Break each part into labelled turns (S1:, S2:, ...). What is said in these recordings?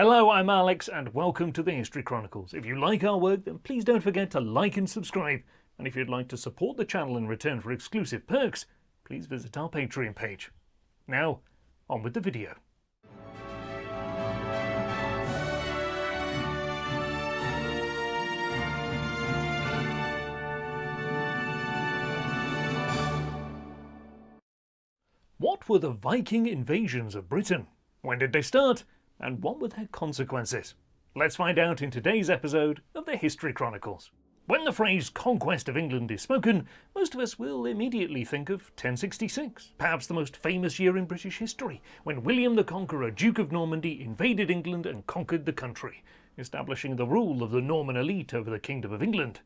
S1: Hello, I'm Alex and welcome to the History Chronicles. If you like our work, then please don't forget to like and subscribe. And if you'd like to support the channel in return for exclusive perks, please visit our Patreon page. Now, on with the video. What were the Viking invasions of Britain? When did they start? And what were their consequences? Let's find out in today's episode of the History Chronicles. When the phrase conquest of England is spoken, most of us will immediately think of 1066, perhaps the most famous year in British history, when William the Conqueror, Duke of Normandy, invaded England and conquered the country, establishing the rule of the Norman elite over the Kingdom of England.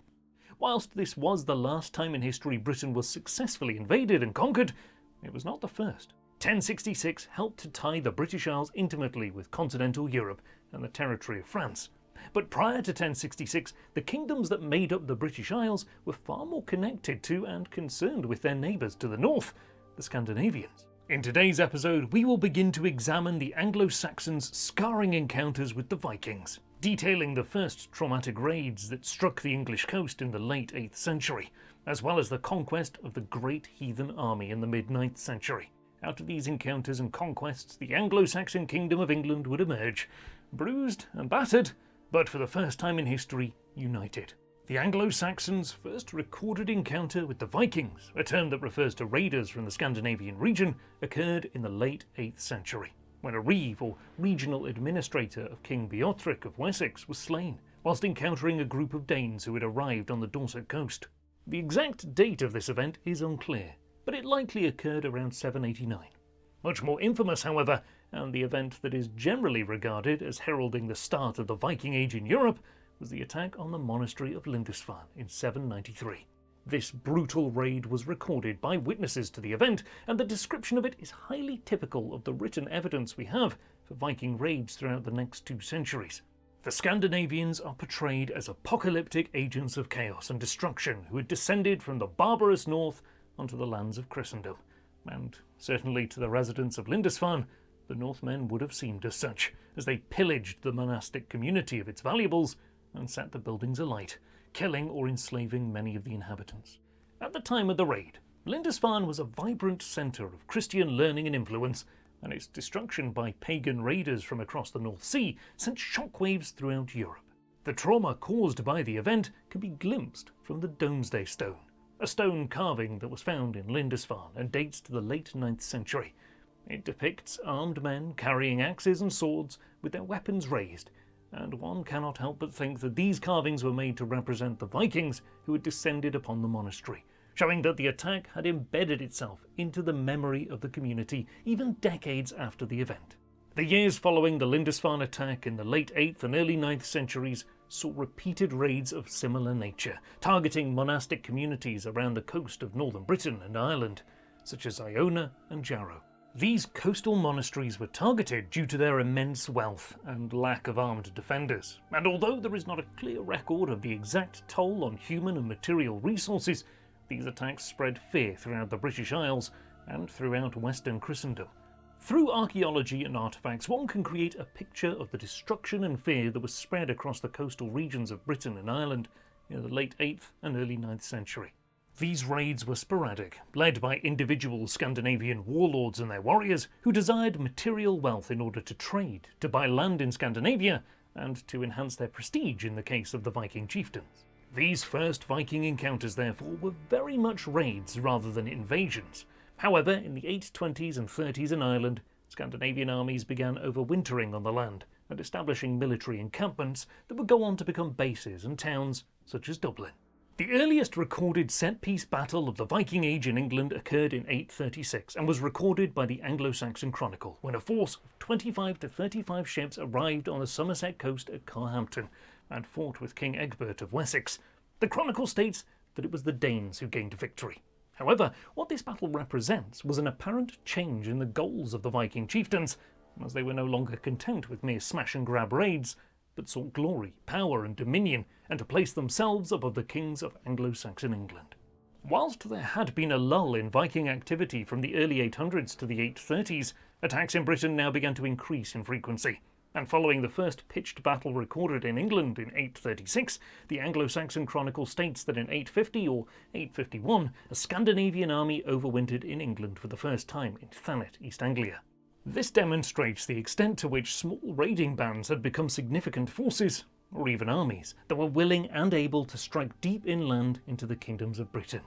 S1: Whilst this was the last time in history Britain was successfully invaded and conquered, it was not the first. 1066 helped to tie the British Isles intimately with continental Europe and the territory of France. But prior to 1066, the kingdoms that made up the British Isles were far more connected to and concerned with their neighbours to the north, the Scandinavians. In today's episode, we will begin to examine the Anglo-Saxons' scarring encounters with the Vikings, detailing the first traumatic raids that struck the English coast in the late 8th century, as well as the conquest of the Great Heathen Army in the mid-9th century. Out of these encounters and conquests, the Anglo-Saxon Kingdom of England would emerge, bruised and battered, but for the first time in history, united. The Anglo-Saxons' first recorded encounter with the Vikings, a term that refers to raiders from the Scandinavian region, occurred in the late 8th century, when a reeve or regional administrator of King Beorhtric of Wessex was slain, whilst encountering a group of Danes who had arrived on the Dorset coast. The exact date of this event is unclear, but it likely occurred around 789. Much more infamous, however, and the event that is generally regarded as heralding the start of the Viking Age in Europe, was the attack on the monastery of Lindisfarne in 793. This brutal raid was recorded by witnesses to the event, and the description of it is highly typical of the written evidence we have for Viking raids throughout the next 2 centuries. The Scandinavians are portrayed as apocalyptic agents of chaos and destruction who had descended from the barbarous north onto the lands of Christendom, and certainly to the residents of Lindisfarne, the Northmen would have seemed as such, as they pillaged the monastic community of its valuables and set the buildings alight, killing or enslaving many of the inhabitants. At the time of the raid, Lindisfarne was a vibrant centre of Christian learning and influence, and its destruction by pagan raiders from across the North Sea sent shockwaves throughout Europe. The trauma caused by the event can be glimpsed from the Domesday Stone, a stone carving that was found in Lindisfarne and dates to the late 9th century. It depicts armed men carrying axes and swords with their weapons raised, and one cannot help but think that these carvings were made to represent the Vikings who had descended upon the monastery, showing that the attack had embedded itself into the memory of the community even decades after the event. The years following the Lindisfarne attack in the late 8th and early 9th centuries saw repeated raids of similar nature, targeting monastic communities around the coast of northern Britain and Ireland, such as Iona and Jarrow. These coastal monasteries were targeted due to their immense wealth and lack of armed defenders, and although there is not a clear record of the exact toll on human and material resources, these attacks spread fear throughout the British Isles and throughout Western Christendom. Through archaeology and artefacts, one can create a picture of the destruction and fear that was spread across the coastal regions of Britain and Ireland in the late 8th and early 9th century. These raids were sporadic, led by individual Scandinavian warlords and their warriors who desired material wealth in order to trade, to buy land in Scandinavia, and to enhance their prestige in the case of the Viking chieftains. These first Viking encounters, therefore, were very much raids rather than invasions. However, in the 820s and 30s in Ireland, Scandinavian armies began overwintering on the land and establishing military encampments that would go on to become bases and towns such as Dublin. The earliest recorded set-piece battle of the Viking Age in England occurred in 836 and was recorded by the Anglo-Saxon Chronicle, when a force of 25 to 35 ships arrived on the Somerset coast at Carhampton and fought with King Egbert of Wessex. The Chronicle states that it was the Danes who gained victory. However, what this battle represents was an apparent change in the goals of the Viking chieftains, as they were no longer content with mere smash-and-grab raids, but sought glory, power and dominion, and to place themselves above the kings of Anglo-Saxon England. Whilst there had been a lull in Viking activity from the early 800s to the 830s, attacks in Britain now began to increase in frequency. And following the first pitched battle recorded in England in 836, the Anglo-Saxon Chronicle states that in 850 or 851, a Scandinavian army overwintered in England for the first time in Thanet, East Anglia. This demonstrates the extent to which small raiding bands had become significant forces, or even armies, that were willing and able to strike deep inland into the kingdoms of Britain.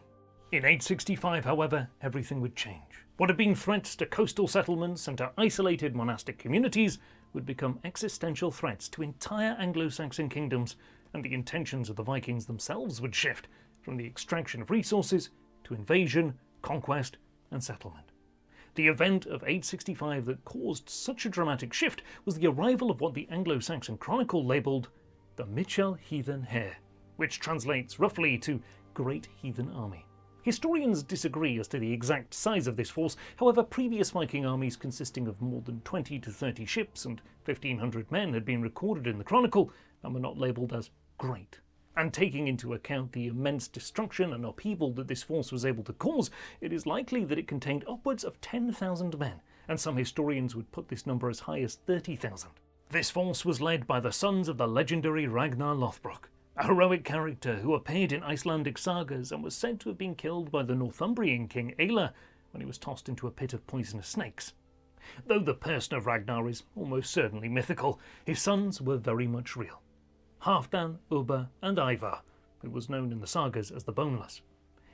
S1: In 865, however, everything would change. What had been threats to coastal settlements and to isolated monastic communities would become existential threats to entire Anglo-Saxon kingdoms, and the intentions of the Vikings themselves would shift from the extraction of resources to invasion, conquest, and settlement. The event of 865 that caused such a dramatic shift was the arrival of what the Anglo-Saxon Chronicle labelled the Mitchell Heathen Hare, which translates roughly to Great Heathen Army. Historians disagree as to the exact size of this force. However, previous Viking armies consisting of more than 20 to 30 ships and 1,500 men had been recorded in the Chronicle and were not labelled as great. And taking into account the immense destruction and upheaval that this force was able to cause, it is likely that it contained upwards of 10,000 men, and some historians would put this number as high as 30,000. This force was led by the sons of the legendary Ragnar Lothbrok, a heroic character who appeared in Icelandic sagas and was said to have been killed by the Northumbrian king Aelle when he was tossed into a pit of poisonous snakes. Though the person of Ragnar is almost certainly mythical, his sons were very much real. Halfdan, Ubba and Ivar, who was known in the sagas as the Boneless.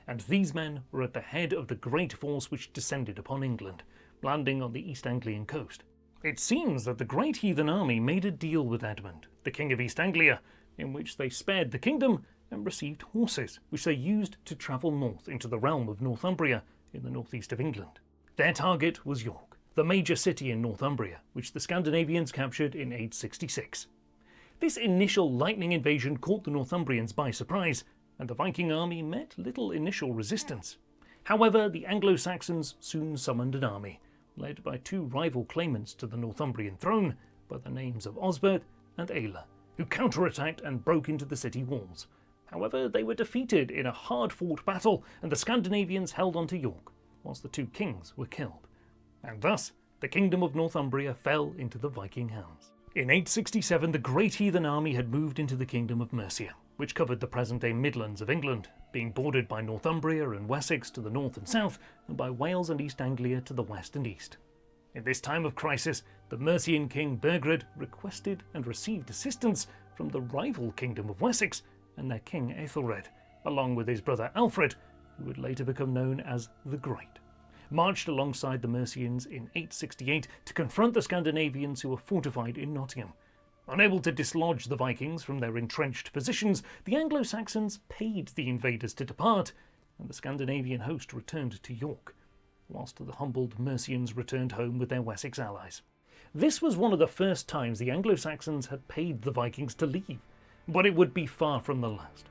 S1: And these men were at the head of the great force which descended upon England, landing on the East Anglian coast. It seems that the Great Heathen Army made a deal with Edmund, the King of East Anglia, in which they spared the kingdom and received horses, which they used to travel north into the realm of Northumbria in the northeast of England. Their target was York, the major city in Northumbria, which the Scandinavians captured in 866. This initial lightning invasion caught the Northumbrians by surprise, and the Viking army met little initial resistance. However, the Anglo-Saxons soon summoned an army, led by two rival claimants to the Northumbrian throne by the names of Osbert and Aelle, who counterattacked and broke into the city walls. However, they were defeated in a hard-fought battle, and the Scandinavians held on to York, whilst the two kings were killed. And thus, the kingdom of Northumbria fell into the Viking hands. In 867, the Great Heathen Army had moved into the kingdom of Mercia, which covered the present-day Midlands of England, being bordered by Northumbria and Wessex to the north and south, and by Wales and East Anglia to the west and east. In this time of crisis, the Mercian king Burgred requested and received assistance from the rival kingdom of Wessex and their king Ethelred, along with his brother Alfred, who would later become known as the Great, marched alongside the Mercians in 868 to confront the Scandinavians who were fortified in Nottingham. Unable to dislodge the Vikings from their entrenched positions, the Anglo-Saxons paid the invaders to depart, and the Scandinavian host returned to York, whilst the humbled Mercians returned home with their Wessex allies. This was one of the first times the Anglo-Saxons had paid the Vikings to leave, but it would be far from the last.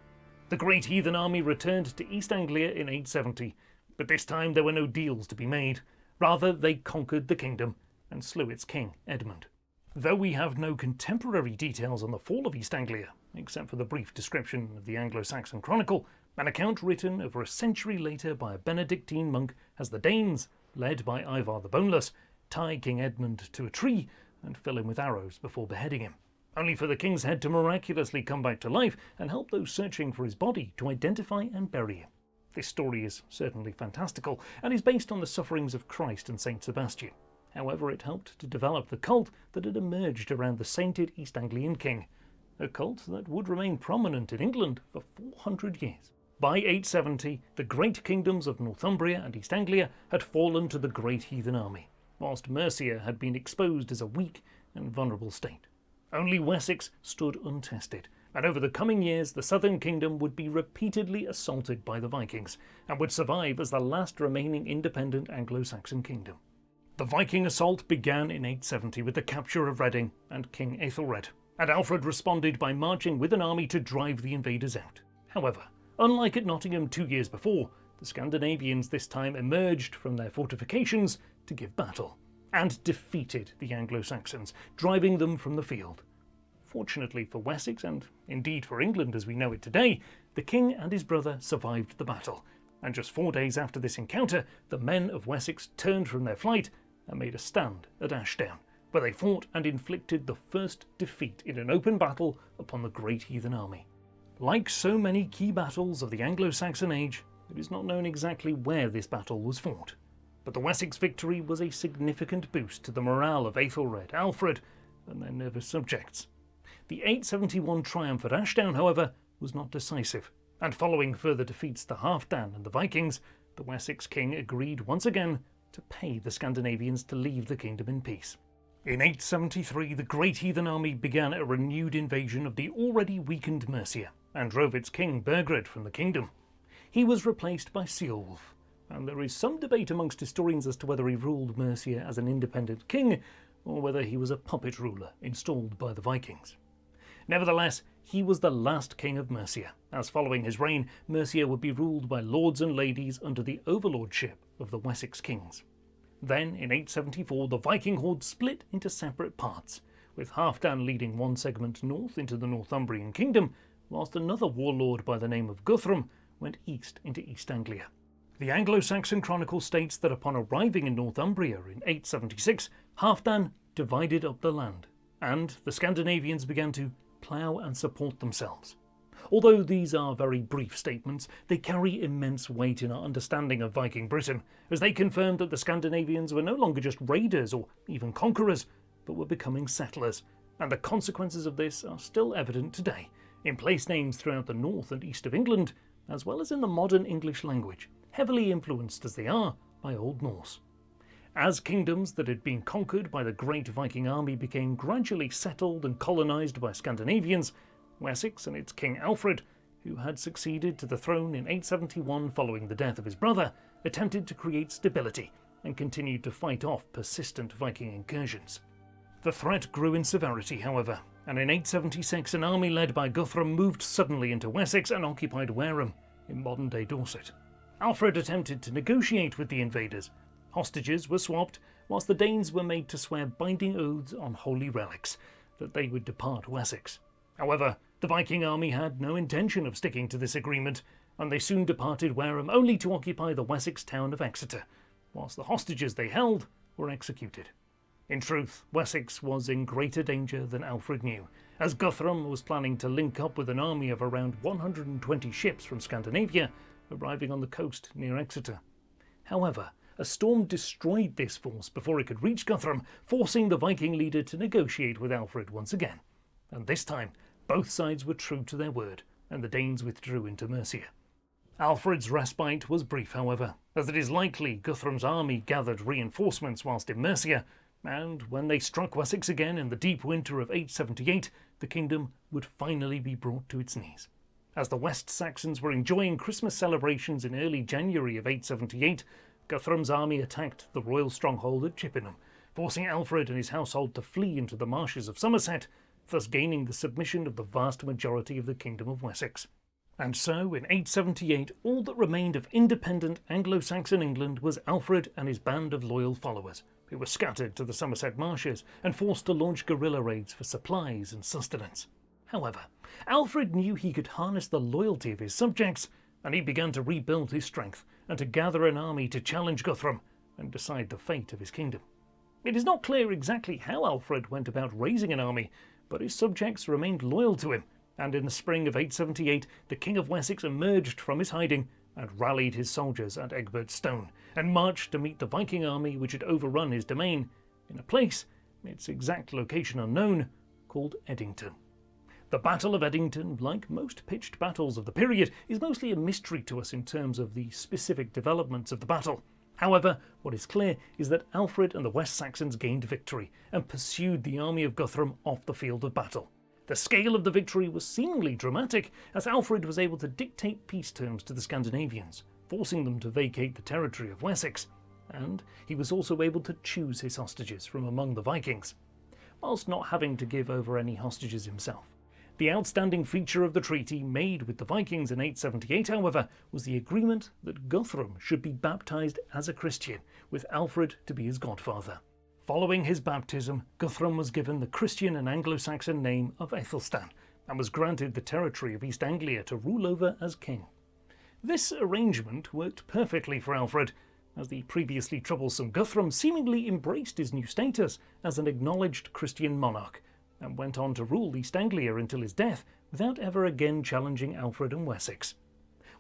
S1: The Great Heathen Army returned to East Anglia in 870, but this time there were no deals to be made. Rather, they conquered the kingdom and slew its king, Edmund. Though we have no contemporary details on the fall of East Anglia, except for the brief description of the Anglo-Saxon Chronicle, an account written over a century later by a Benedictine monk has the Danes, led by Ivar the Boneless, tie King Edmund to a tree and fill him with arrows before beheading him, only for the king's head to miraculously come back to life and help those searching for his body to identify and bury him. This story is certainly fantastical and is based on the sufferings of Christ and Saint Sebastian. However, it helped to develop the cult that had emerged around the sainted East Anglian king, a cult that would remain prominent in England for 400 years. By 870, the great kingdoms of Northumbria and East Anglia had fallen to the Great Heathen Army, whilst Mercia had been exposed as a weak and vulnerable state. Only Wessex stood untested, and over the coming years the southern kingdom would be repeatedly assaulted by the Vikings, and would survive as the last remaining independent Anglo-Saxon kingdom. The Viking Assault began in 870 with the capture of Reading and King Ethelred, and Alfred responded by marching with an army to drive the invaders out. However, unlike at Nottingham 2 years before, the Scandinavians this time emerged from their fortifications to give battle, and defeated the Anglo-Saxons, driving them from the field. Fortunately for Wessex, and indeed for England as we know it today, the king and his brother survived the battle, and just 4 days after this encounter, the men of Wessex turned from their flight and made a stand at Ashdown, where they fought and inflicted the first defeat in an open battle upon the great heathen army. Like so many key battles of the Anglo-Saxon age, it is not known exactly where this battle was fought, but the Wessex victory was a significant boost to the morale of Aethelred, Alfred, and their nervous subjects. The 871 triumph at Ashdown, however, was not decisive, and following further defeats to Halfdan and the Vikings, the Wessex king agreed once again to pay the Scandinavians to leave the kingdom in peace. In 873, the great heathen army began a renewed invasion of the already weakened Mercia, and drove its king Burgred from the kingdom. He was replaced by Ceolwulf, and there is some debate amongst historians as to whether he ruled Mercia as an independent king, or whether he was a puppet ruler installed by the Vikings. Nevertheless, he was the last king of Mercia, as following his reign, Mercia would be ruled by lords and ladies under the overlordship of the Wessex kings. Then, in 874, the Viking horde split into separate parts, with Halfdan leading one segment north into the Northumbrian kingdom, whilst another warlord by the name of Guthrum went east into East Anglia. The Anglo-Saxon Chronicle states that upon arriving in Northumbria in 876, Halfdan divided up the land, and the Scandinavians began to plough and support themselves. Although these are very brief statements, they carry immense weight in our understanding of Viking Britain, as they confirm that the Scandinavians were no longer just raiders or even conquerors, but were becoming settlers, and the consequences of this are still evident today, in place names throughout the north and east of England, as well as in the modern English language, heavily influenced as they are by Old Norse. As kingdoms that had been conquered by the great Viking army became gradually settled and colonised by Scandinavians, Wessex and its king Alfred, who had succeeded to the throne in 871 following the death of his brother, attempted to create stability and continued to fight off persistent Viking incursions. The threat grew in severity, however, and in 876 an army led by Guthrum moved suddenly into Wessex and occupied Wareham, in modern-day Dorset. Alfred attempted to negotiate with the invaders. Hostages were swapped, whilst the Danes were made to swear binding oaths on holy relics that they would depart Wessex. However, the Viking army had no intention of sticking to this agreement, and they soon departed Wareham only to occupy the Wessex town of Exeter, whilst the hostages they held were executed. In truth, Wessex was in greater danger than Alfred knew, as Guthrum was planning to link up with an army of around 120 ships from Scandinavia, arriving on the coast near Exeter. However, a storm destroyed this force before it could reach Guthrum, forcing the Viking leader to negotiate with Alfred once again. And this time, both sides were true to their word, and the Danes withdrew into Mercia. Alfred's respite was brief, however, as it is likely Guthrum's army gathered reinforcements whilst in Mercia, and when they struck Wessex again in the deep winter of 878, the kingdom would finally be brought to its knees. As the West Saxons were enjoying Christmas celebrations in early January of 878, Guthrum's army attacked the royal stronghold at Chippenham, forcing Alfred and his household to flee into the marshes of Somerset, thus gaining the submission of the vast majority of the Kingdom of Wessex. And so, in 878, all that remained of independent Anglo-Saxon England was Alfred and his band of loyal followers, who were scattered to the Somerset marshes and forced to launch guerrilla raids for supplies and sustenance. However, Alfred knew he could harness the loyalty of his subjects, and he began to rebuild his strength and to gather an army to challenge Guthrum and decide the fate of his kingdom. It is not clear exactly how Alfred went about raising an army, but his subjects remained loyal to him, and in the spring of 878 the King of Wessex emerged from his hiding and rallied his soldiers at Egbert's Stone, and marched to meet the Viking army which had overrun his domain, in a place, its exact location unknown, called Edington. The Battle of Edington, like most pitched battles of the period, is mostly a mystery to us in terms of the specific developments of the battle. However, what is clear is that Alfred and the West Saxons gained victory and pursued the army of Guthrum off the field of battle. The scale of the victory was seemingly dramatic, as Alfred was able to dictate peace terms to the Scandinavians, forcing them to vacate the territory of Wessex, and he was also able to choose his hostages from among the Vikings, whilst not having to give over any hostages himself. The outstanding feature of the treaty made with the Vikings in 878, however, was the agreement that Guthrum should be baptised as a Christian, with Alfred to be his godfather. Following his baptism, Guthrum was given the Christian and Anglo-Saxon name of Ethelstan, and was granted the territory of East Anglia to rule over as king. This arrangement worked perfectly for Alfred, as the previously troublesome Guthrum seemingly embraced his new status as an acknowledged Christian monarch, and went on to rule East Anglia until his death without ever again challenging Alfred and Wessex.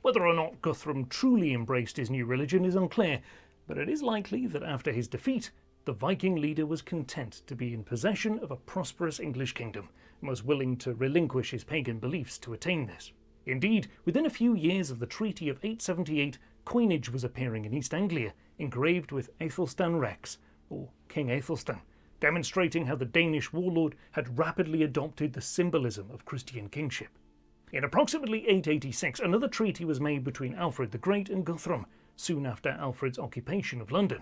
S1: Whether or not Guthrum truly embraced his new religion is unclear, but it is likely that after his defeat, the Viking leader was content to be in possession of a prosperous English kingdom, and was willing to relinquish his pagan beliefs to attain this. Indeed, within a few years of the Treaty of 878, coinage was appearing in East Anglia, engraved with Ethelstan Rex, or King Ethelstan, demonstrating how the Danish warlord had rapidly adopted the symbolism of Christian kingship. In approximately 886, another treaty was made between Alfred the Great and Guthrum, soon after Alfred's occupation of London,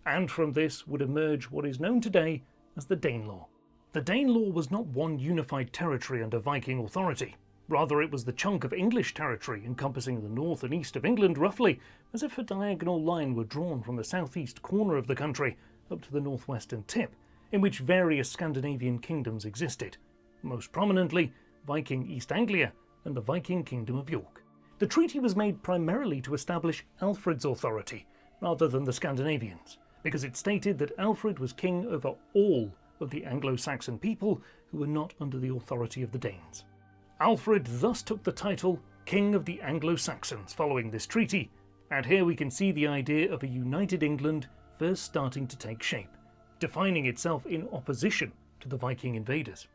S1: and from this would emerge what is known today as the Danelaw. The Danelaw was not one unified territory under Viking authority. Rather, it was the chunk of English territory encompassing the north and east of England roughly, as if a diagonal line were drawn from the southeast corner of the country up to the northwestern tip, in which various Scandinavian kingdoms existed, most prominently Viking East Anglia and the Viking Kingdom of York. The treaty was made primarily to establish Alfred's authority, rather than the Scandinavians', because it stated that Alfred was king over all of the Anglo-Saxon people who were not under the authority of the Danes. Alfred thus took the title King of the Anglo-Saxons following this treaty, and here we can see the idea of a united England first starting to take shape, defining itself in opposition to the Viking invaders.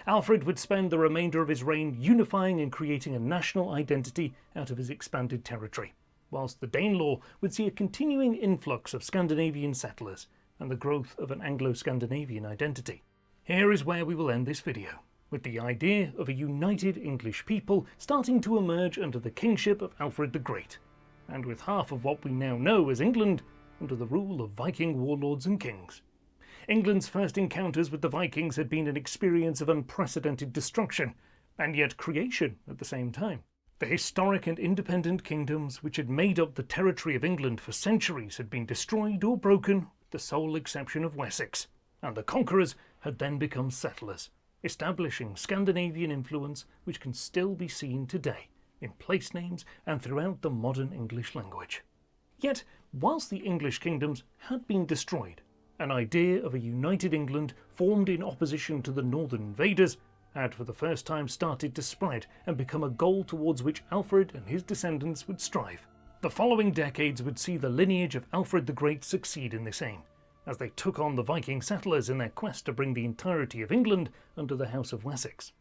S1: Alfred would spend the remainder of his reign unifying and creating a national identity out of his expanded territory, whilst the Danelaw would see a continuing influx of Scandinavian settlers and the growth of an Anglo-Scandinavian identity. Here is where we will end this video, with the idea of a united English people starting to emerge under the kingship of Alfred the Great, and with half of what we now know as England under the rule of Viking warlords and kings. England's first encounters with the Vikings had been an experience of unprecedented destruction, and yet creation at the same time. The historic and independent kingdoms which had made up the territory of England for centuries had been destroyed or broken, with the sole exception of Wessex, and the conquerors had then become settlers, establishing Scandinavian influence which can still be seen today in place names and throughout the modern English language. Yet, whilst the English kingdoms had been destroyed, an idea of a united England formed in opposition to the northern invaders had for the first time started to spread and become a goal towards which Alfred and his descendants would strive. The following decades would see the lineage of Alfred the Great succeed in this aim, as they took on the Viking settlers in their quest to bring the entirety of England under the House of Wessex.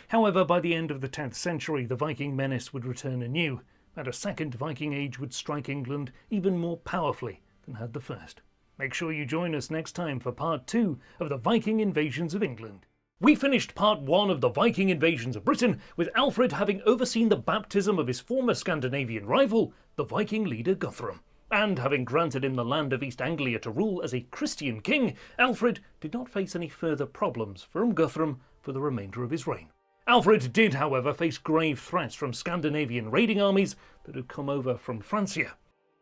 S1: However, by the end of the 10th century, the Viking menace would return anew, and a second Viking age would strike England even more powerfully than had the first. Make sure you join us next time for part 2 of the Viking invasions of England. We finished part 1 of the Viking invasions of Britain with Alfred having overseen the baptism of his former Scandinavian rival, the Viking leader Guthrum. And having granted him the land of East Anglia to rule as a Christian king, Alfred did not face any further problems from Guthrum for the remainder of his reign. Alfred did, however, face grave threats from Scandinavian raiding armies that had come over from Francia.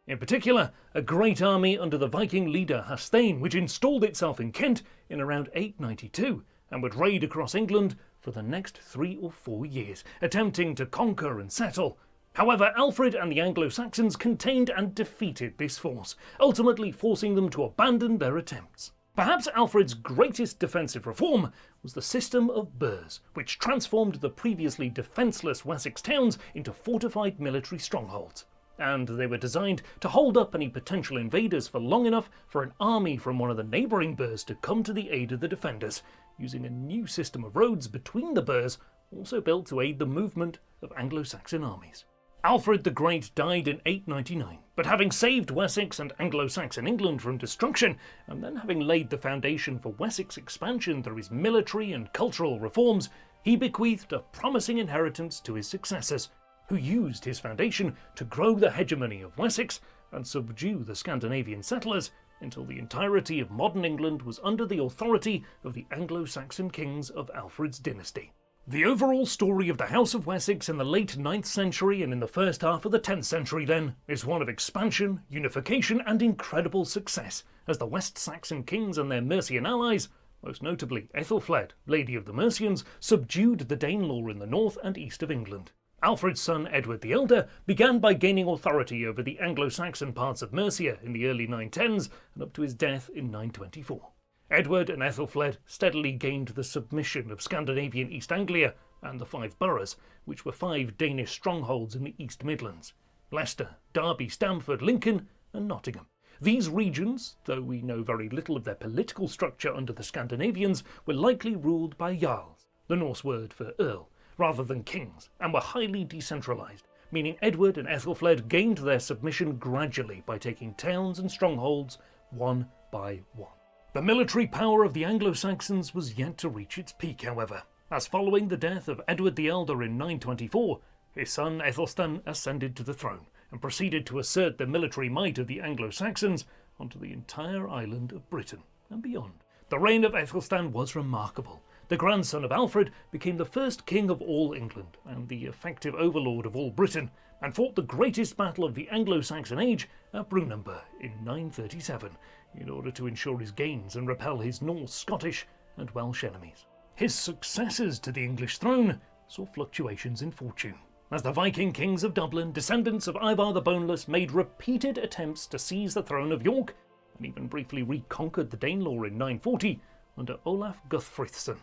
S1: In particular, a great army under the Viking leader Hasthane, which installed itself in Kent in around 892 and would raid across England for the next 3 or 4 years, attempting to conquer and settle. However, Alfred and the Anglo-Saxons contained and defeated this force, ultimately forcing them to abandon their attempts. Perhaps Alfred's greatest defensive reform was the system of burhs, which transformed the previously defenceless Wessex towns into fortified military strongholds. And they were designed to hold up any potential invaders for long enough for an army from one of the neighbouring burhs to come to the aid of the defenders, using a new system of roads between the burhs, also built to aid the movement of Anglo-Saxon armies. Alfred the Great died in 899, but having saved Wessex and Anglo-Saxon England from destruction, and then having laid the foundation for Wessex expansion through his military and cultural reforms, he bequeathed a promising inheritance to his successors, who used his foundation to grow the hegemony of Wessex and subdue the Scandinavian settlers until the entirety of modern England was under the authority of the Anglo-Saxon kings of Alfred's dynasty. The overall story of the House of Wessex in the late 9th century and in the first half of the 10th century then is one of expansion, unification and incredible success, as the West Saxon kings and their Mercian allies, most notably Ethelfled, Lady of the Mercians, subdued the Danelaw in the north and east of England. Alfred's son Edward the Elder began by gaining authority over the Anglo-Saxon parts of Mercia in the early 910s and up to his death in 924. Edward and Ethelfled steadily gained the submission of Scandinavian East Anglia and the Five Boroughs, which were 5 Danish strongholds in the East Midlands: Leicester, Derby, Stamford, Lincoln and Nottingham. These regions, though we know very little of their political structure under the Scandinavians, were likely ruled by jarls, the Norse word for earl, rather than kings, and were highly decentralised, meaning Edward and Ethelfled gained their submission gradually by taking towns and strongholds one by one. The military power of the Anglo-Saxons was yet to reach its peak, however, as following the death of Edward the Elder in 924, his son Ethelstan ascended to the throne and proceeded to assert the military might of the Anglo-Saxons onto the entire island of Britain and beyond. The reign of Ethelstan was remarkable. The grandson of Alfred became the first king of all England and the effective overlord of all Britain, and fought the greatest battle of the Anglo-Saxon age at Brunanburh in 937 in order to ensure his gains and repel his Norse, Scottish and Welsh enemies. His successors to the English throne saw fluctuations in fortune, as the Viking kings of Dublin, descendants of Ivar the Boneless, made repeated attempts to seize the throne of York and even briefly reconquered the Danelaw in 940 under Olaf Guthfrithson.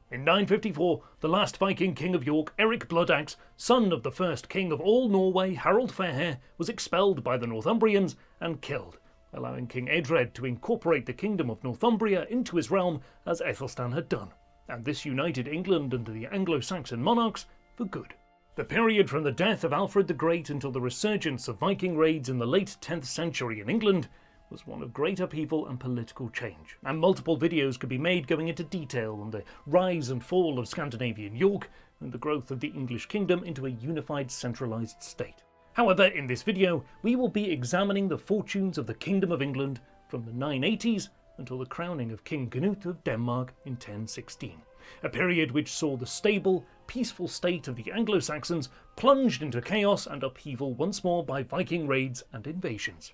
S1: In 954, the last Viking king of York, Eric Bloodaxe, son of the first king of all Norway, Harold Fairhair, was expelled by the Northumbrians and killed, allowing King Edred to incorporate the kingdom of Northumbria into his realm as Ethelstan had done, and this united England under the Anglo-Saxon monarchs for good. The period from the death of Alfred the Great until the resurgence of Viking raids in the late 10th century in England was one of great upheaval and political change, and multiple videos could be made going into detail on the rise and fall of Scandinavian York and the growth of the English kingdom into a unified centralised state. However, in this video, we will be examining the fortunes of the Kingdom of England from the 980s until the crowning of King Canute of Denmark in 1016, a period which saw the stable, peaceful state of the Anglo-Saxons plunged into chaos and upheaval once more by Viking raids and invasions.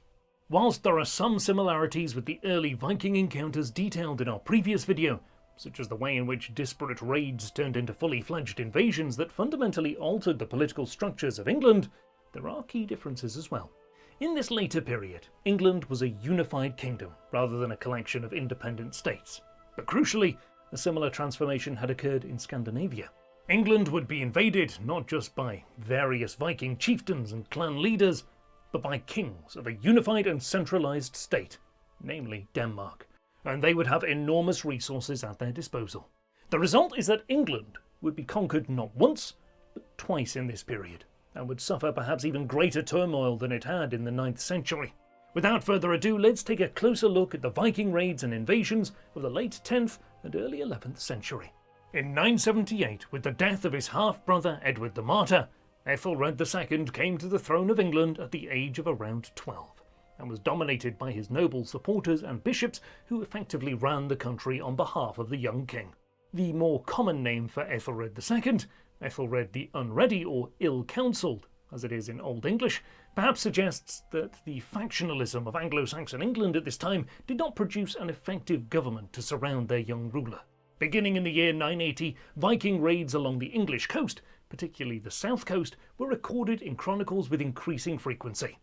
S1: Whilst there are some similarities with the early Viking encounters detailed in our previous video, such as the way in which disparate raids turned into fully fledged invasions that fundamentally altered the political structures of England, there are key differences as well. In this later period, England was a unified kingdom rather than a collection of independent states. But crucially, a similar transformation had occurred in Scandinavia. England would be invaded not just by various Viking chieftains and clan leaders, but by kings of a unified and centralised state, namely Denmark, and they would have enormous resources at their disposal. The result is that England would be conquered not once, but twice in this period, and would suffer perhaps even greater turmoil than it had in the 9th century. Without further ado, let's take a closer look at the Viking raids and invasions of the late 10th and early 11th century. In 978, with the death of his half-brother Edward the Martyr, Ethelred II came to the throne of England at the age of around 12, and was dominated by his noble supporters and bishops who effectively ran the country on behalf of the young king. The more common name for Ethelred II, Ethelred the Unready or Ill-Counselled, as it is in Old English, perhaps suggests that the factionalism of Anglo-Saxon England at this time did not produce an effective government to surround their young ruler. Beginning in the year 980, Viking raids along the English coast, particularly the south coast, were recorded in chronicles with increasing frequency.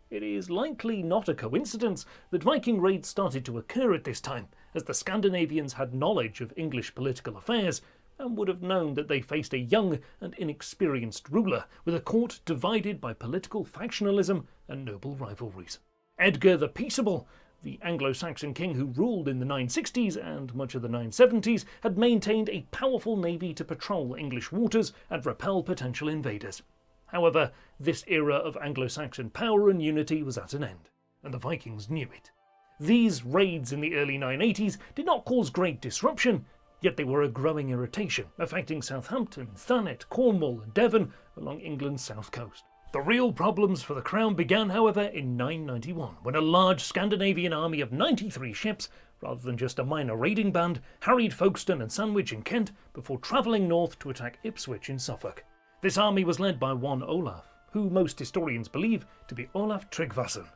S1: It is likely not a coincidence that Viking raids started to occur at this time, as the Scandinavians had knowledge of English political affairs and would have known that they faced a young and inexperienced ruler with a court divided by political factionalism and noble rivalries. Edgar the Peaceable, the Anglo-Saxon king who ruled in the 960s and much of the 970s, had maintained a powerful navy to patrol English waters and repel potential invaders. However, this era of Anglo-Saxon power and unity was at an end, and the Vikings knew it. These raids in the early 980s did not cause great disruption, yet they were a growing irritation, affecting Southampton, Thanet, Cornwall and Devon along England's south coast. The real problems for the crown began, however, in 991, when a large Scandinavian army of 93 ships, rather than just a minor raiding band, harried Folkestone and Sandwich in Kent before travelling north to attack Ipswich in Suffolk. This army was led by one Olaf, who most historians believe to be Olaf Tryggvason,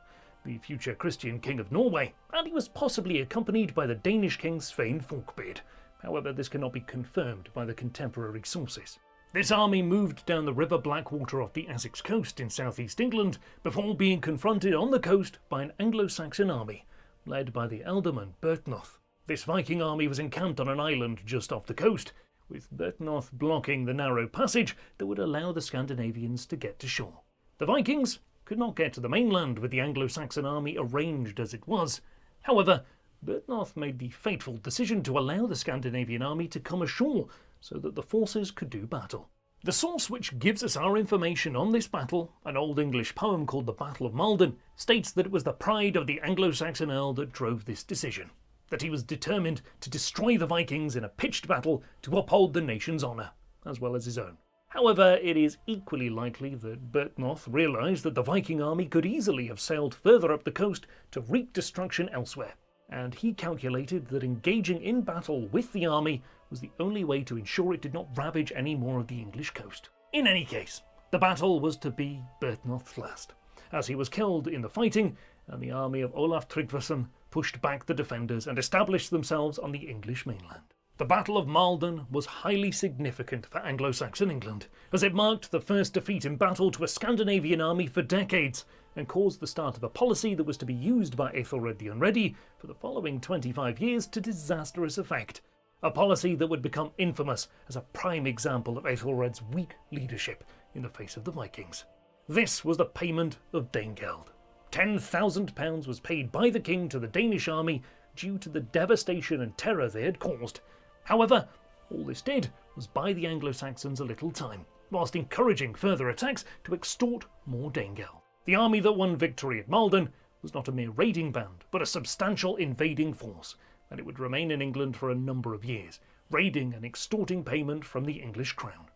S1: the future Christian king of Norway, and he was possibly accompanied by the Danish king Svein Forkbeard. However, this cannot be confirmed by the contemporary sources. This army moved down the River Blackwater off the Essex coast in southeast England before being confronted on the coast by an Anglo-Saxon army, led by the ealdorman Byrhtnoth. This Viking army was encamped on an island just off the coast, with Byrhtnoth blocking the narrow passage that would allow the Scandinavians to get to shore. The Vikings could not get to the mainland with the Anglo-Saxon army arranged as it was. However, Byrhtnoth made the fateful decision to allow the Scandinavian army to come ashore so that the forces could do battle. The source which gives us our information on this battle, an Old English poem called the Battle of Malden, states that it was the pride of the Anglo-Saxon earl that drove this decision, that he was determined to destroy the Vikings in a pitched battle to uphold the nation's honour, as well as his own. However, it is equally likely that Byrhtnoth realised that the Viking army could easily have sailed further up the coast to wreak destruction elsewhere, and he calculated that engaging in battle with the army was the only way to ensure it did not ravage any more of the English coast. In any case, the battle was to be Byrhtnoth's last, as he was killed in the fighting, and the army of Olaf Tryggvason pushed back the defenders and established themselves on the English mainland. The Battle of Malden was highly significant for Anglo-Saxon England, as it marked the first defeat in battle to a Scandinavian army for decades, and caused the start of a policy that was to be used by Aethelred the Unready for the following 25 years to disastrous effect. A policy that would become infamous as a prime example of Aethelred's weak leadership in the face of the Vikings. This was the payment of Danegeld. £10,000 was paid by the king to the Danish army due to the devastation and terror they had caused. However, all this did was buy the Anglo-Saxons a little time, whilst encouraging further attacks to extort more Danegeld. The army that won victory at Malden was not a mere raiding band, but a substantial invading force, and it would remain in England for a number of years, raiding and extorting payment from the English crown.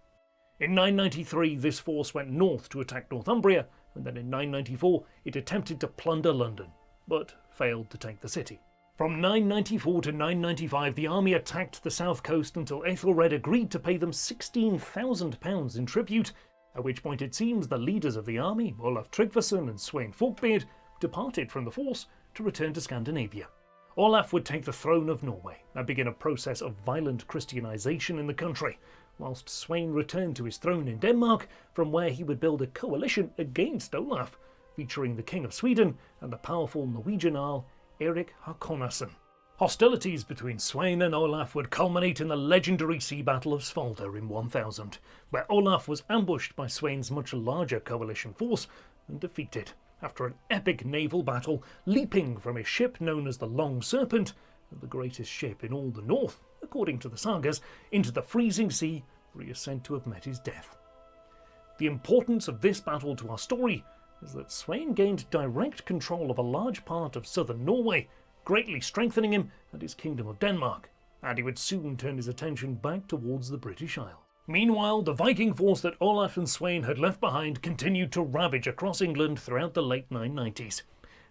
S1: In 993 this force went north to attack Northumbria, and then in 994 it attempted to plunder London, but failed to take the city. From 994 to 995 the army attacked the south coast until Aethelred agreed to pay them £16,000 in tribute, at which point it seems the leaders of the army, Olaf Tryggvason and Sweyn Forkbeard, departed from the force to return to Scandinavia. Olaf would take the throne of Norway and begin a process of violent Christianization in the country, whilst Sweyn returned to his throne in Denmark, from where he would build a coalition against Olaf, featuring the King of Sweden and the powerful Norwegian Jarl Erik Hakonarson. Hostilities between Sweyn and Olaf would culminate in the legendary sea battle of Svolder in 1000, where Olaf was ambushed by Sweyn's much larger coalition force and defeated, after an epic naval battle, leaping from his ship known as the Long Serpent, the greatest ship in all the north, according to the sagas, into the freezing sea, where he is said to have met his death. The importance of this battle to our story is that Sweyn gained direct control of a large part of southern Norway, greatly strengthening him and his kingdom of Denmark, and he would soon turn his attention back towards the British Isles. Meanwhile, the Viking force that Olaf and Sweyn had left behind continued to ravage across England throughout the late 990s.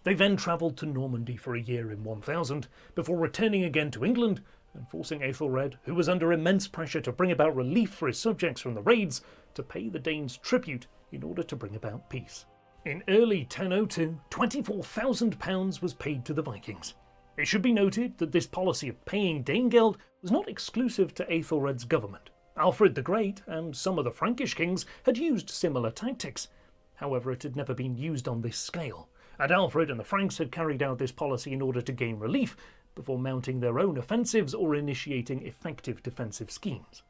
S1: They then travelled to Normandy for a year in 1000, before returning again to England and forcing Aethelred, who was under immense pressure to bring about relief for his subjects from the raids, to pay the Danes tribute in order to bring about peace. In early 1002, £24,000 was paid to the Vikings. It should be noted that this policy of paying Danegeld was not exclusive to Aethelred's government. Alfred the Great and some of the Frankish kings had used similar tactics. However, it had never been used on this scale, and Alfred and the Franks had carried out this policy in order to gain relief before mounting their own offensives or initiating effective defensive schemes.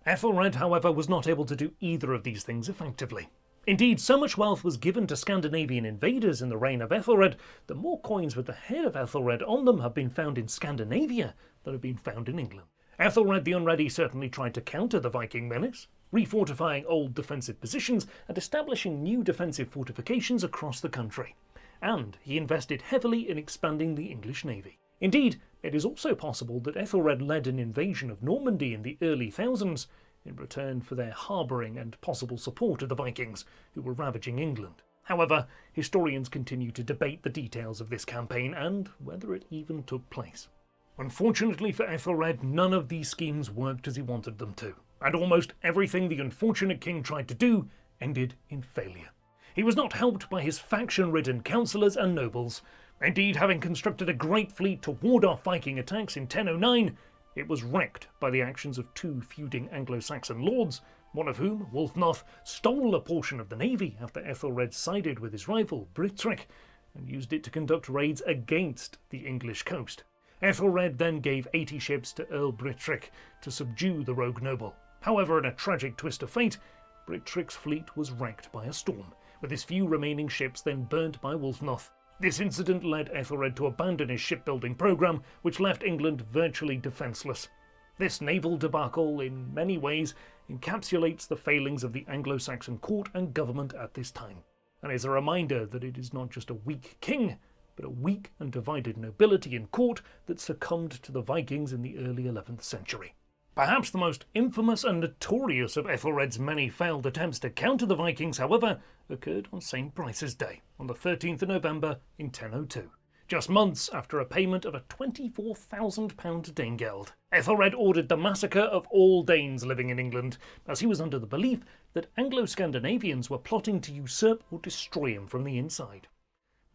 S1: Aethelred, however, was not able to do either of these things effectively. Indeed, so much wealth was given to Scandinavian invaders in the reign of Ethelred that more coins with the head of Ethelred on them have been found in Scandinavia than have been found in England. Ethelred the Unready certainly tried to counter the Viking menace, refortifying old defensive positions and establishing new defensive fortifications across the country. And he invested heavily in expanding the English navy. Indeed, it is also possible that Ethelred led an invasion of Normandy in the early thousands in return for their harbouring and possible support of the Vikings, who were ravaging England. However, historians continue to debate the details of this campaign and whether it even took place. Unfortunately for Ethelred, none of these schemes worked as he wanted them to, and almost everything the unfortunate king tried to do ended in failure. He was not helped by his faction-ridden councillors and nobles. Indeed, having constructed a great fleet to ward off Viking attacks in 1009, It was wrecked by the actions of two feuding Anglo-Saxon lords, one of whom, Wulfnoth, stole a portion of the navy after Ethelred sided with his rival Brithric and used it to conduct raids against the English coast. Ethelred then gave 80 ships to Earl Brithric to subdue the rogue noble. However, in a tragic twist of fate, Brithrick's fleet was wrecked by a storm, with his few remaining ships then burnt by Wulfnoth. This incident led Ethelred to abandon his shipbuilding programme, which left England virtually defenceless. This naval debacle, in many ways, encapsulates the failings of the Anglo-Saxon court and government at this time, and is a reminder that it is not just a weak king, but a weak and divided nobility and court that succumbed to the Vikings in the early 11th century. Perhaps the most infamous and notorious of Ethelred's many failed attempts to counter the Vikings, however, occurred on St. Brice's Day, on the 13th of November in 1002. Just months after a payment of a £24,000 Danegeld, Ethelred ordered the massacre of all Danes living in England, as he was under the belief that Anglo-Scandinavians were plotting to usurp or destroy him from the inside.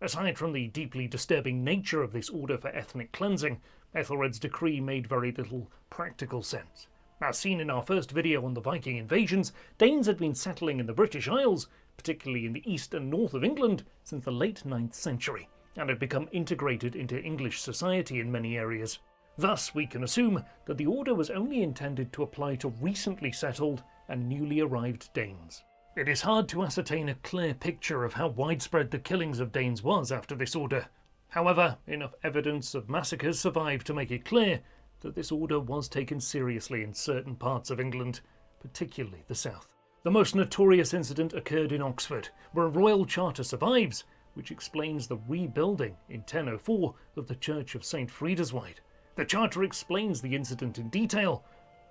S1: Aside from the deeply disturbing nature of this order for ethnic cleansing, Ethelred's decree made very little practical sense. As seen in our first video on the Viking invasions, Danes had been settling in the British Isles, particularly in the east and north of England, since the late 9th century, and had become integrated into English society in many areas. Thus, we can assume that the order was only intended to apply to recently settled and newly arrived Danes. It is hard to ascertain a clear picture of how widespread the killings of Danes was after this order. However, enough evidence of massacres survived to make it clear that this order was taken seriously in certain parts of England, particularly the south. The most notorious incident occurred in Oxford, where a royal charter survives, which explains the rebuilding in 1004 of the Church of St. Frideswyde. The charter explains the incident in detail.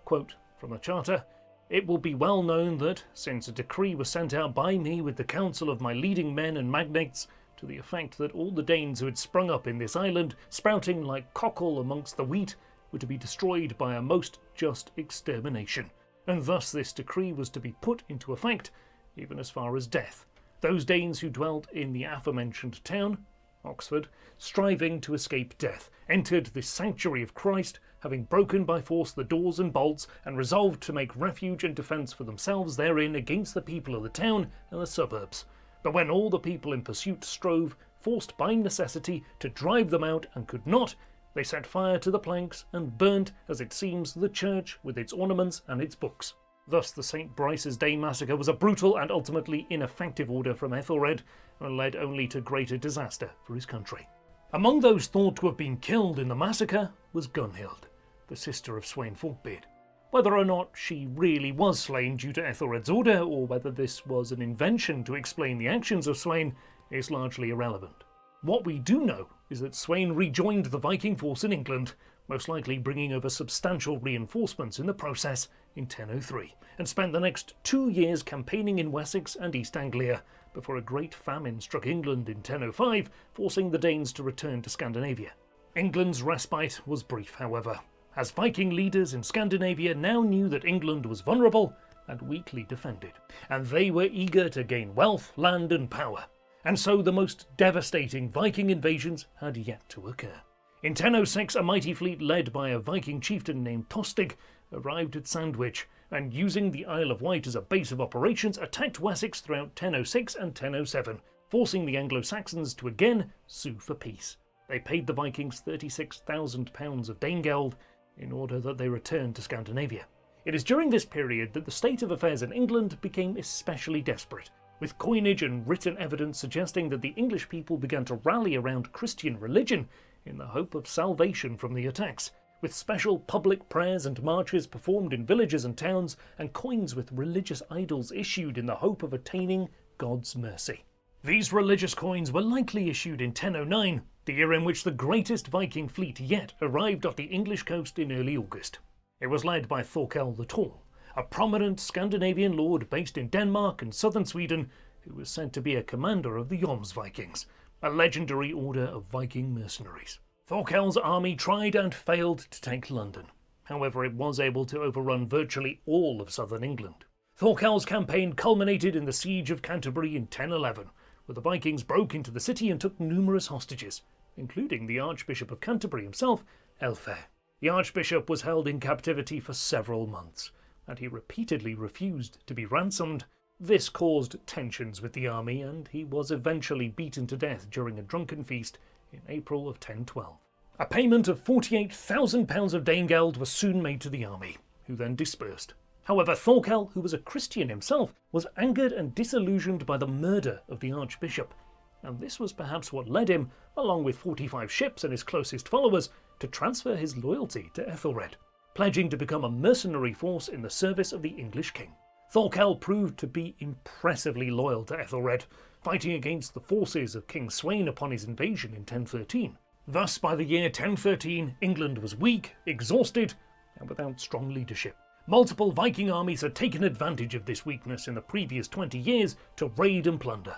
S1: Quote from the charter, "It will be well known that, since a decree was sent out by me with the counsel of my leading men and magnates, to the effect that all the Danes who had sprung up in this island, sprouting like cockle amongst the wheat, were to be destroyed by a most just extermination. And thus this decree was to be put into effect, even as far as death. Those Danes who dwelt in the aforementioned town, Oxford, striving to escape death, entered this sanctuary of Christ, having broken by force the doors and bolts, and resolved to make refuge and defence for themselves therein against the people of the town and the suburbs. But when all the people in pursuit strove, forced by necessity, to drive them out and could not, they set fire to the planks and burnt, as it seems, the church with its ornaments and its books." Thus the St. Brice's Day massacre was a brutal and ultimately ineffective order from Ethelred, and led only to greater disaster for his country. Among those thought to have been killed in the massacre was Gunhild, the sister of Sweyn Forkbeard. Whether or not she really was slain due to Ethelred's order, or whether this was an invention to explain the actions of Sweyn, is largely irrelevant. What we do know is that Sweyn rejoined the Viking force in England, most likely bringing over substantial reinforcements in the process in 1003, and spent the next 2 years campaigning in Wessex and East Anglia, before a great famine struck England in 1005, forcing the Danes to return to Scandinavia. England's respite was brief, however, as Viking leaders in Scandinavia now knew that England was vulnerable and weakly defended, and they were eager to gain wealth, land and power. And so the most devastating Viking invasions had yet to occur. In 1006, a mighty fleet led by a Viking chieftain named Tostig arrived at Sandwich, and using the Isle of Wight as a base of operations, attacked Wessex throughout 1006 and 1007, forcing the Anglo-Saxons to again sue for peace. They paid the Vikings £36,000 of Danegeld in order that they returned to Scandinavia. It is during this period that the state of affairs in England became especially desperate, with coinage and written evidence suggesting that the English people began to rally around Christian religion in the hope of salvation from the attacks, with special public prayers and marches performed in villages and towns, and coins with religious idols issued in the hope of attaining God's mercy. These religious coins were likely issued in 1009, the year in which the greatest Viking fleet yet arrived off the English coast in early August. It was led by Thorkel the Tall, a prominent Scandinavian lord based in Denmark and southern Sweden, who was said to be a commander of the Jomsvikings, a legendary order of Viking mercenaries. Thorkel's army tried and failed to take London. However, it was able to overrun virtually all of southern England. Thorkel's campaign culminated in the siege of Canterbury in 1011, where the Vikings broke into the city and took numerous hostages, including the Archbishop of Canterbury himself, Aelfhere. The archbishop was held in captivity for several months, and he repeatedly refused to be ransomed. This caused tensions with the army, and he was eventually beaten to death during a drunken feast in April of 1012. A payment of £48,000 of Danegeld was soon made to the army, who then dispersed. However, Thorkel, who was a Christian himself, was angered and disillusioned by the murder of the archbishop, and this was perhaps what led him, along with 45 ships and his closest followers, to transfer his loyalty to Ethelred, pledging to become a mercenary force in the service of the English king. Thorkel proved to be impressively loyal to Ethelred, fighting against the forces of King Sweyn upon his invasion in 1013. Thus, by the year 1013, England was weak, exhausted, and without strong leadership. Multiple Viking armies had taken advantage of this weakness in the previous 20 years to raid and plunder.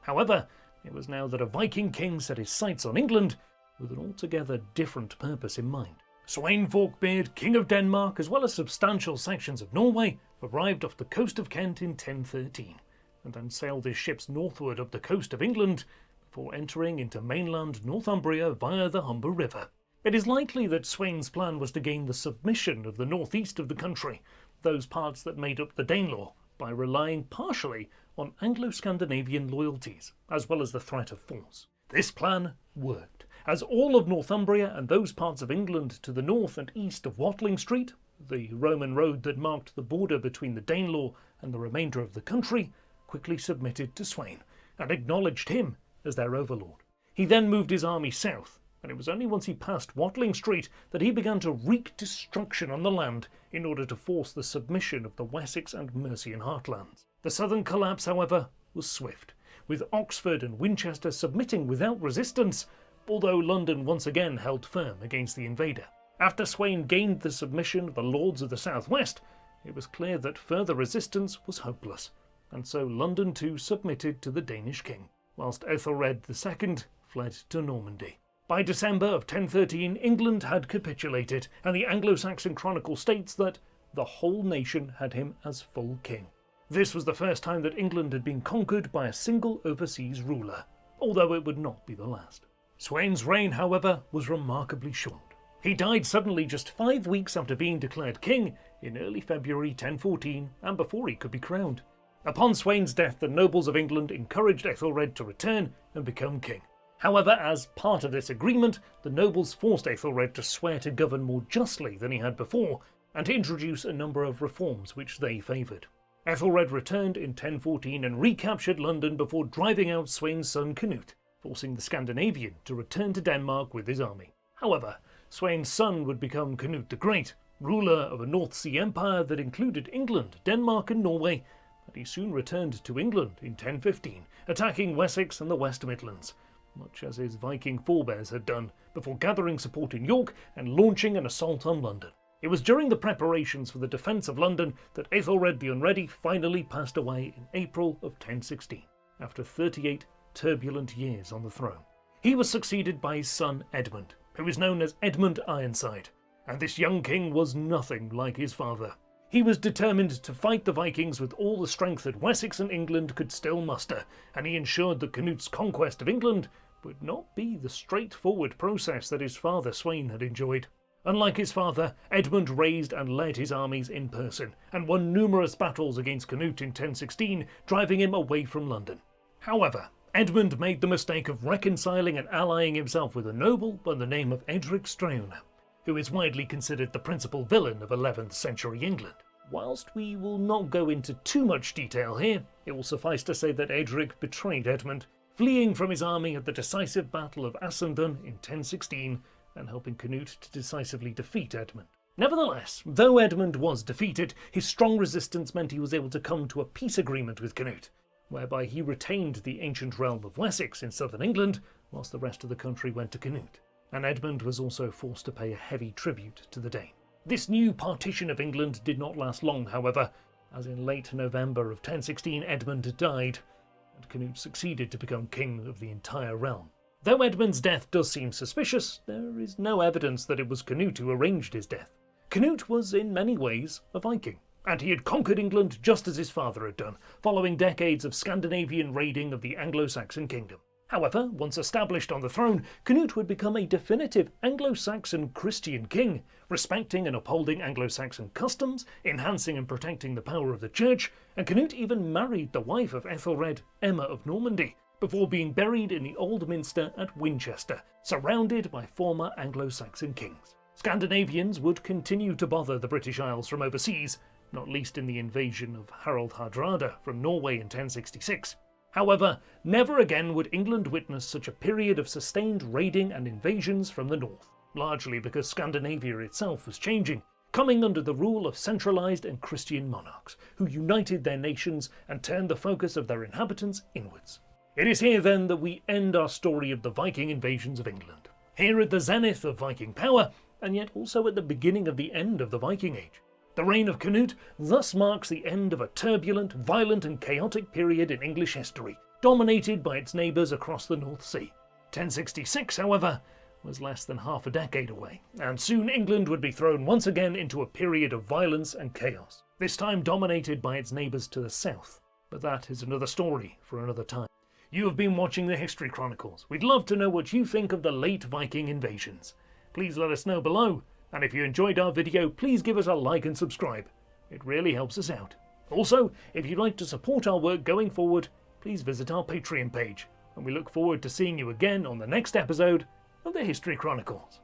S1: However, it was now that a Viking king set his sights on England with an altogether different purpose in mind. Sweyn Forkbeard, King of Denmark, as well as substantial sections of Norway, arrived off the coast of Kent in 1013, and then sailed his ships northward up the coast of England before entering into mainland Northumbria via the Humber River. It is likely that Sweyn's plan was to gain the submission of the northeast of the country, those parts that made up the Danelaw, by relying partially on Anglo-Scandinavian loyalties, as well as the threat of force. This plan worked, as all of Northumbria and those parts of England to the north and east of Watling Street, the Roman road that marked the border between the Danelaw and the remainder of the country, quickly submitted to Sweyn and acknowledged him as their overlord. He then moved his army south, and it was only once he passed Watling Street that he began to wreak destruction on the land in order to force the submission of the Wessex and Mercian heartlands. The southern collapse, however, was swift, with Oxford and Winchester submitting without resistance, although London once again held firm against the invader. After Sweyn gained the submission of the lords of the southwest, it was clear that further resistance was hopeless, and so London too submitted to the Danish king, whilst Ethelred II fled to Normandy. By December of 1013, England had capitulated, and the Anglo-Saxon Chronicle states that the whole nation had him as full king. This was the first time that England had been conquered by a single overseas ruler, although it would not be the last. Sweyn's reign, however, was remarkably short. He died suddenly just 5 weeks after being declared king in early February 1014, and before he could be crowned. Upon Sweyn's death, the nobles of England encouraged Ethelred to return and become king. However, as part of this agreement, the nobles forced Ethelred to swear to govern more justly than he had before, and to introduce a number of reforms which they favoured. Ethelred returned in 1014 and recaptured London before driving out Sweyn's son Canute, forcing the Scandinavian to return to Denmark with his army. However, Sweyn's son would become Canute the Great, ruler of a North Sea empire that included England, Denmark and Norway, and he soon returned to England in 1015, attacking Wessex and the West Midlands, much as his Viking forebears had done, before gathering support in York and launching an assault on London. It was during the preparations for the defence of London that Aethelred the Unready finally passed away in April of 1016, after 38 turbulent years on the throne. He was succeeded by his son Edmund, who is known as Edmund Ironside, and this young king was nothing like his father. He was determined to fight the Vikings with all the strength that Wessex and England could still muster, and he ensured that Canute's conquest of England would not be the straightforward process that his father Sweyn had enjoyed. Unlike his father, Edmund raised and led his armies in person, and won numerous battles against Canute in 1016, driving him away from London. However, Edmund made the mistake of reconciling and allying himself with a noble by the name of Edric Streuna, who is widely considered the principal villain of 11th century England. Whilst we will not go into too much detail here, it will suffice to say that Edric betrayed Edmund, fleeing from his army at the decisive Battle of Assendon in 1016 and helping Canute to decisively defeat Edmund. Nevertheless, though Edmund was defeated, his strong resistance meant he was able to come to a peace agreement with Canute, whereby he retained the ancient realm of Wessex in southern England, whilst the rest of the country went to Canute, and Edmund was also forced to pay a heavy tribute to the Dane. This new partition of England did not last long, however, as in late November of 1016 Edmund died, and Canute succeeded to become king of the entire realm. Though Edmund's death does seem suspicious, there is no evidence that it was Canute who arranged his death. Canute was in many ways a Viking, and he had conquered England just as his father had done, following decades of Scandinavian raiding of the Anglo-Saxon kingdom. However, once established on the throne, Canute would become a definitive Anglo-Saxon Christian king, respecting and upholding Anglo-Saxon customs, enhancing and protecting the power of the church, and Canute even married the wife of Ethelred, Emma of Normandy, before being buried in the Old Minster at Winchester, surrounded by former Anglo-Saxon kings. Scandinavians would continue to bother the British Isles from overseas, not least in the invasion of Harald Hardrada from Norway in 1066. However, never again would England witness such a period of sustained raiding and invasions from the north, largely because Scandinavia itself was changing, coming under the rule of centralised and Christian monarchs, who united their nations and turned the focus of their inhabitants inwards. It is here then that we end our story of the Viking invasions of England. Here at the zenith of Viking power, and yet also at the beginning of the end of the Viking Age. The reign of Canute thus marks the end of a turbulent, violent and chaotic period in English history, dominated by its neighbours across the North Sea. 1066, however, was less than half a decade away, and soon England would be thrown once again into a period of violence and chaos, this time dominated by its neighbours to the south. But that is another story for another time. You have been watching the History Chronicles. We'd love to know what you think of the late Viking invasions. Please let us know below. And if you enjoyed our video, please give us a like and subscribe. It really helps us out. Also, if you'd like to support our work going forward, please visit our Patreon page. And we look forward to seeing you again on the next episode of the History Chronicles.